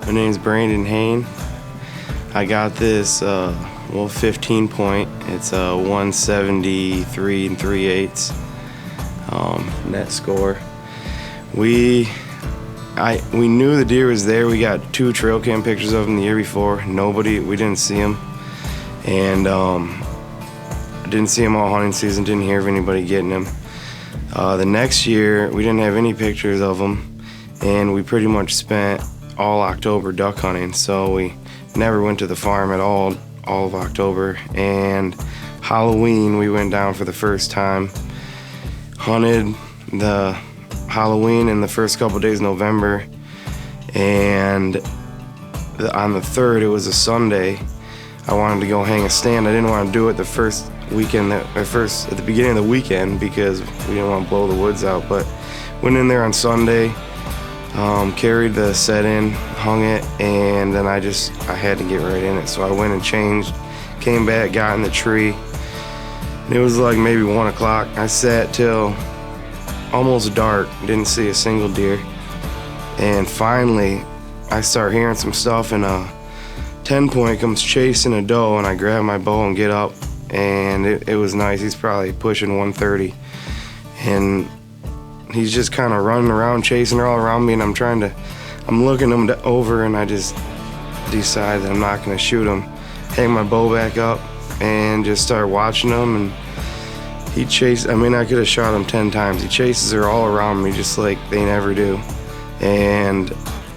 My name's Brandon Hane. I got this 15 point. It's a 173 3/8 net score. We knew the deer was there. We got 2 trail cam pictures of him the year before. We didn't see him, and didn't see him all hunting season. Didn't hear of anybody getting him. The next year we didn't have any pictures of him, and we pretty much spent all October duck hunting, so we never went to the farm at all of October. And Halloween we went down for the first time, hunted the Halloween and the first couple days of November, and on the 3rd, it was a Sunday, I wanted to go hang a stand. I didn't want to do it the first weekend, at the beginning of the weekend, because we didn't want to blow the woods out, but went in there on Sunday, carried the set in, hung it, and then I had to get right in it. So I went and changed, came back, got in the tree, and it was like maybe 1 o'clock. I sat till almost dark, didn't see a single deer, and finally I start hearing some stuff, and a 10 point comes chasing a doe, and I grab my bow and get up, and it was nice. He's probably pushing 130, and he's just kind of running around, chasing her all around me, and I'm looking him over, and I just decide that I'm not gonna shoot him. Hang my bow back up and just start watching him, and I could have shot him 10 times. He chases her all around me just like they never do. And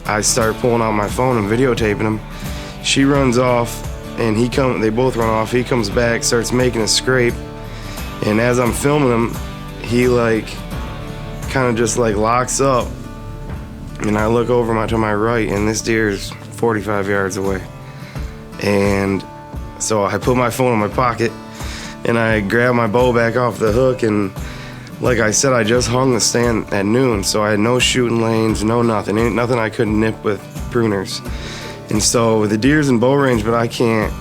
I start pulling out my phone and videotaping him. She runs off, and they both run off. He comes back, starts making a scrape, and as I'm filming him, he kind of just locks up, and I look over to my right, and this deer is 45 yards away. And so I put my phone in my pocket, and I grab my bow back off the hook, and like I said, I just hung the stand at noon, so I had no shooting lanes, no nothing. Ain't nothing I couldn't nip with pruners. And so the deer's in bow range, but I can't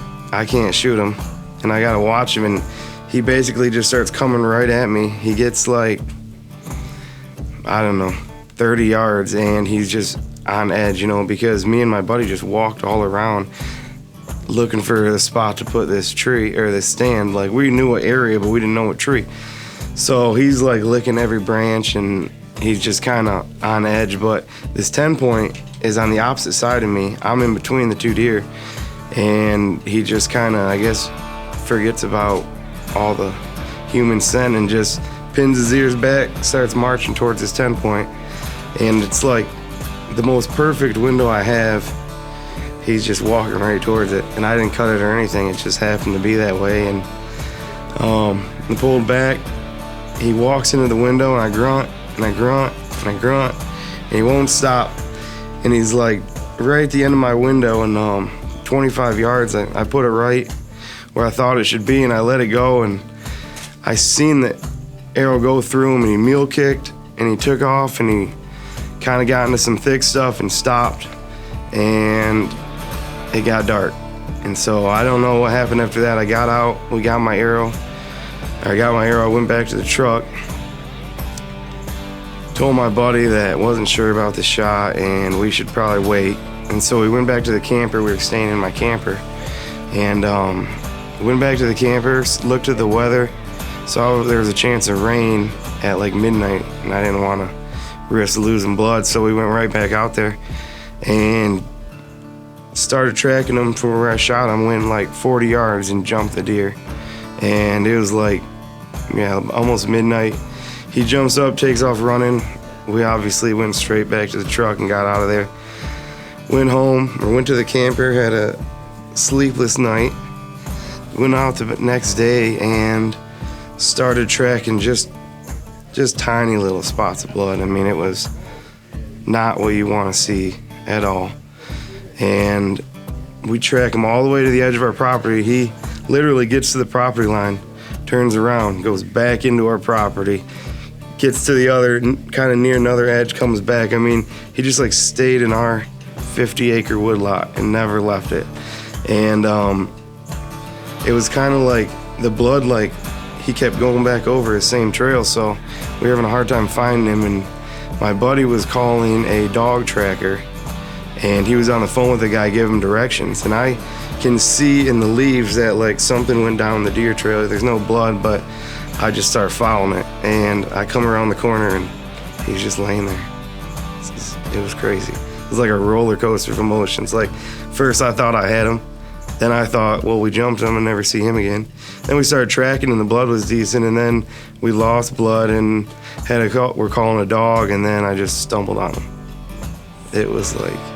shoot him, and I gotta watch him, and he basically just starts coming right at me. He gets 30 yards, and he's just on edge, because me and my buddy just walked all around looking for a spot to put this tree or this stand. We knew what area, but we didn't know what tree. So he's licking every branch, and he's just kind of on edge. But this 10 point is on the opposite side of me. I'm in between the 2 deer, and he just kind of, I guess, forgets about all the human scent and just pins his ears back, starts marching towards his 10 point. And it's the most perfect window I have. He's just walking right towards it, and I didn't cut it or anything. It just happened to be that way. And I pulled back. He walks into the window, and I grunt, and I grunt, and I grunt, and he won't stop. And he's right at the end of my window, and 25 yards, I put it right where I thought it should be, and I let it go, and I seen the arrow go through him, and he mule kicked, and he took off, and he kind of got into some thick stuff and stopped, and it got dark. And so I don't know what happened after that. I got out, we got my arrow. I got my arrow, I went back to the truck, told my buddy that wasn't sure about the shot and we should probably wait. And so we went back to the camper. We were staying in my camper, and went back to the camper, looked at the weather, saw there was a chance of rain at midnight, and I didn't want to risk losing blood, so we went right back out there and started tracking him from where I shot him. Went 40 yards and jumped the deer, and it was almost midnight. He jumps up, takes off running. We obviously went straight back to the truck and got out of there. Went home, or went to the camper, had a sleepless night. Went out the next day and started tracking just tiny little spots of blood. I mean, it was not what you want to see at all. And we track him all the way to the edge of our property. He literally gets to the property line, turns around, goes back into our property, gets to the other, kind of near another edge, comes back. I mean, he just stayed in our 50-acre woodlot and never left it. And it was kind of the blood, he kept going back over the same trail, so we were having a hard time finding him. And my buddy was calling a dog tracker and he was on the phone with the guy giving him directions, and I can see in the leaves that like something went down the deer trail. There's no blood, but I just start following it, and I come around the corner and he's just laying there. It was crazy. It was like a roller coaster of emotions. Like, first I thought I had him, then I thought, well, we jumped him and never see him again. Then we started tracking and the blood was decent, and then we lost blood and we're calling a dog, and then I just stumbled on him. It was like